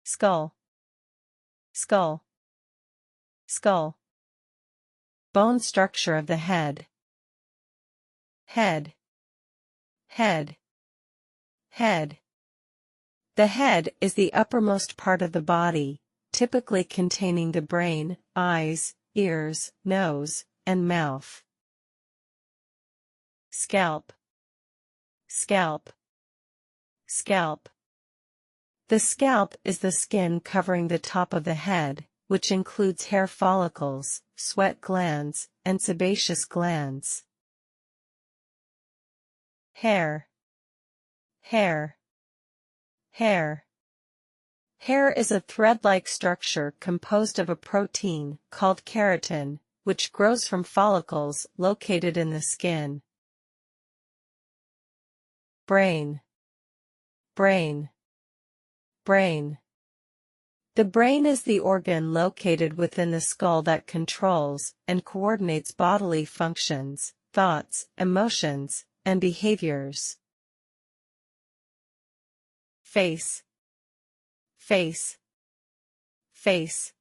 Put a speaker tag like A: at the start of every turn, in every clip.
A: skull, skull, skull. Bone structure of the head. Head, head, head. The head is the uppermost part of the body, typically containing the brain, eyes, ears, nose, and mouth. Scalp, scalp, scalp. The scalp is the skin covering the top of the head, which includes hair follicles, sweat glands, and sebaceous glands. Hair, hair, hair. Hair is a thread-like structure composed of a protein called keratin, which grows from follicles located in the skin. Brain, brain, brain. The brain is the organ located within the skull that controls and coordinates bodily functions, thoughts, emotions, and behaviors. Face, face, face.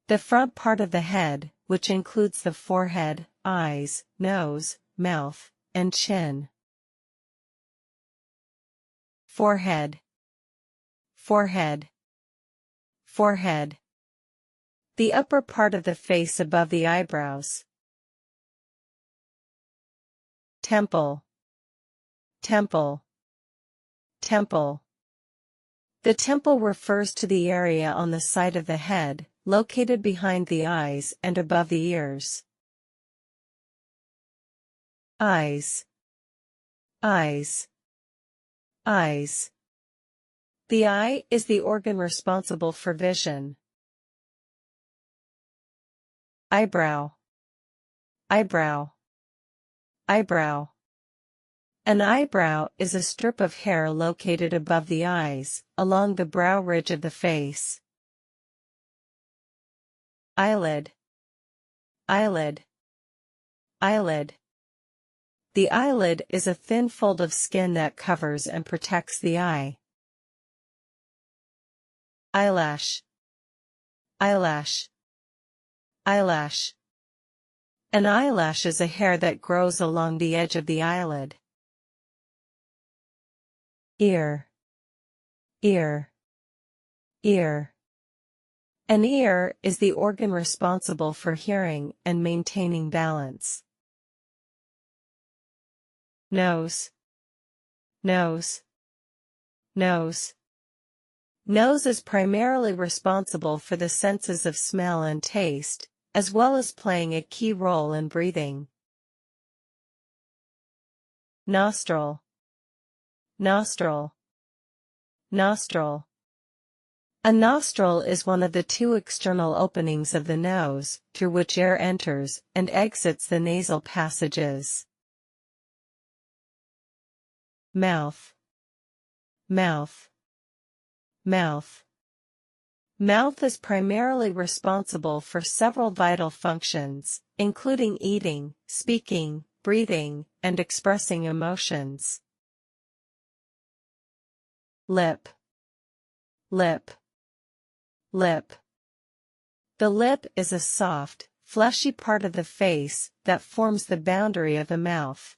A: The front part of the head, which includes the forehead, eyes, nose, mouth, and chin. Forehead, forehead, forehead. The upper part of the face above the eyebrows. Temple, temple, temple. The temple refers to the area on the side of the head, located behind the eyes and above the ears. Eyes, eyes, eyes. The eye is the organ responsible for vision. Eyebrow, eyebrow, eyebrow. An eyebrow is a strip of hair located above the eyes, along the brow ridge of the face. Eyelid, eyelid, eyelid. The eyelid is a thin fold of skin that covers and protects the eye. Eyelash, eyelash, eyelash. An eyelash is a hair that grows along the edge of the eyelid. Ear, ear, ear. An ear is the organ responsible for hearing and maintaining balance. Nose, nose, nose. Nose is primarily responsible for the senses of smell and taste, as well as playing a key role in breathing. Nostril, nostril, nostril. A nostril is one of the two external openings of the nose, through which air enters and exits the nasal passages. Mouth, mouth, mouth. Mouth is primarily responsible for several vital functions, including eating, speaking, breathing, and expressing emotions. Lip, lip, lip. The lip is a soft, fleshy part of the face that forms the boundary of the mouth.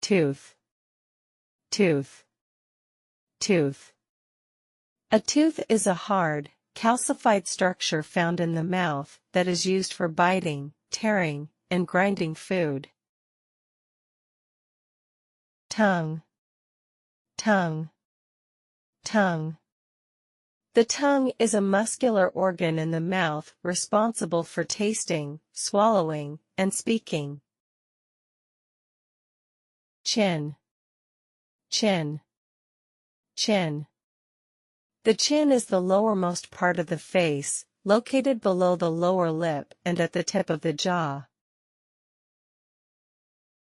A: Tooth, tooth, tooth. A tooth is a hard, calcified structure found in the mouth that is used for biting, tearing, and grinding food. Tongue, tongue, tongue. The tongue is a muscular organ in the mouth responsible for tasting, swallowing, and speaking. Chin, chin, chin. The chin is the lowermost part of the face, located below the lower lip and at the tip of the jaw.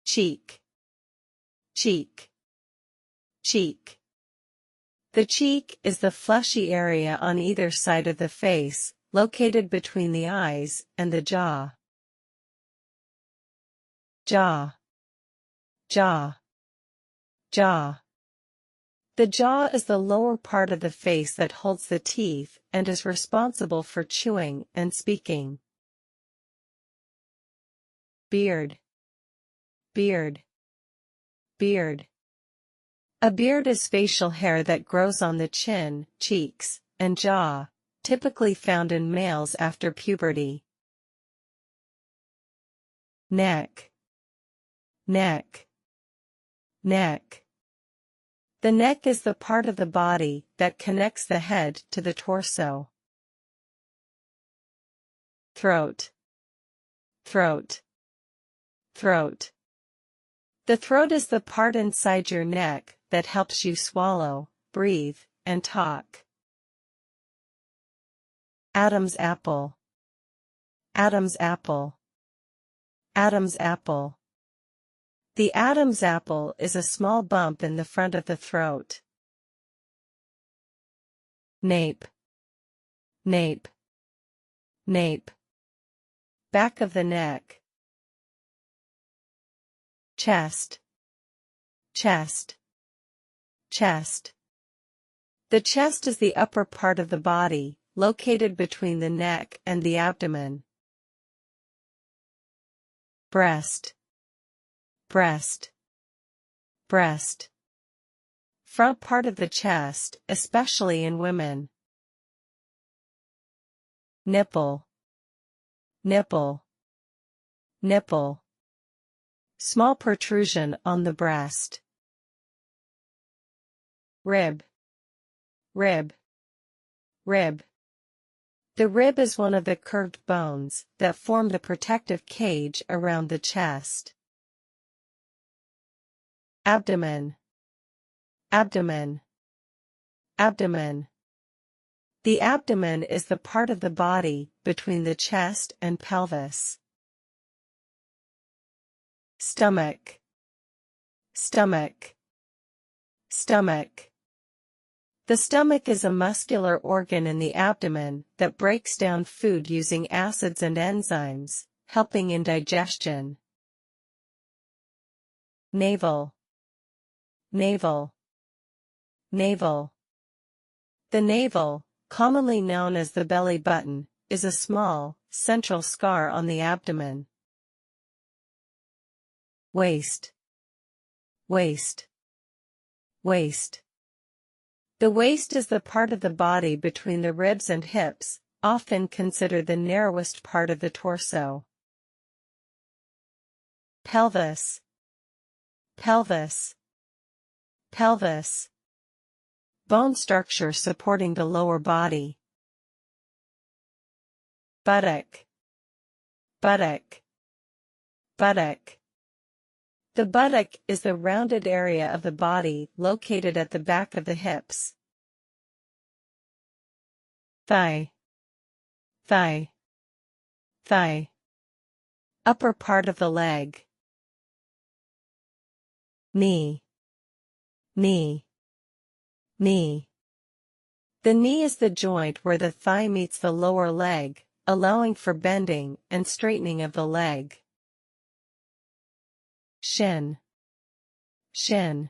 A: Cheek, cheek, cheek. The cheek is the fleshy area on either side of the face, located between the eyes and the jaw. Jaw, jaw, jaw. The jaw is the lower part of the face that holds the teeth and is responsible for chewing and speaking. Beard. Beard. Beard. A beard is facial hair that grows on the chin, cheeks, and jaw, typically found in males after puberty. Neck. Neck. Neck. The neck is the part of the body that connects the head to the torso. Throat. Throat. Throat. The throat is the part inside your neck that helps you swallow, breathe, and talk. Adam's apple. Adam's apple. Adam's apple. The Adam's apple is a small bump in the front of the throat. Nape. Nape. Nape. Back of the neck. Chest. Chest. Chest. The chest is the upper part of the body, located between the neck and the abdomen. Breast. Breast. Breast. Front part of the chest, especially in women. Nipple. Nipple. Nipple. Small protrusion on the breast. Rib. Rib. Rib. The rib is one of the curved bones that form the protective cage around the chest. Abdomen. Abdomen. Abdomen. The abdomen is the part of the body between the chest and pelvis. Stomach. Stomach. Stomach. The stomach is a muscular organ in the abdomen that breaks down food using acids and enzymes, helping in digestion. Navel. Navel. Navel. The navel, commonly known as the belly button, is a small, central scar on the abdomen. Waist. Waist. Waist. The waist is the part of the body between the ribs and hips, often considered the narrowest part of the torso. Pelvis. Pelvis. Pelvis. Bone structure supporting the lower body. Buttock. Buttock. Buttock. The buttock is the rounded area of the body located at the back of the hips. Thigh. Thigh. Thigh. Upper part of the leg. Knee. Knee. Knee. The knee is the joint where the thigh meets the lower leg, allowing for bending and straightening of the leg. Shin. Shin.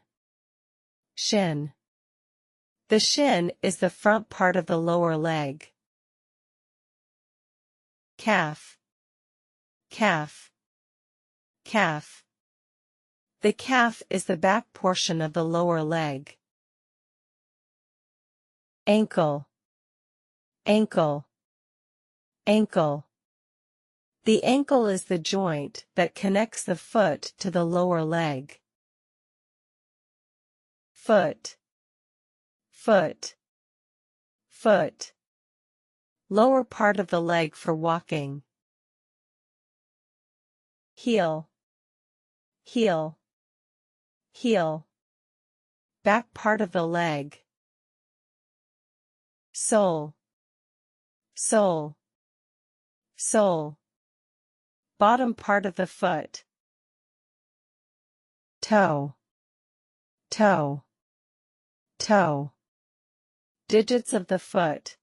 A: Shin. The shin is the front part of the lower leg. Calf. Calf. Calf. The calf is the back portion of the lower leg. Ankle. Ankle. Ankle. The ankle is the joint that connects the foot to the lower leg. Foot. Foot. Foot. Lower part of the leg for walking. Heel. Heel. Heel. Back part of the leg. Sole. Sole. Sole. Bottom part of the foot. Toe. Toe. Toe. Digits of the foot.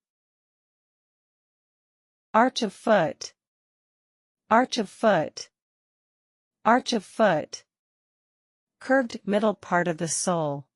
A: Arch of foot. Arch of foot. Arch of foot. Curved middle part of the sole.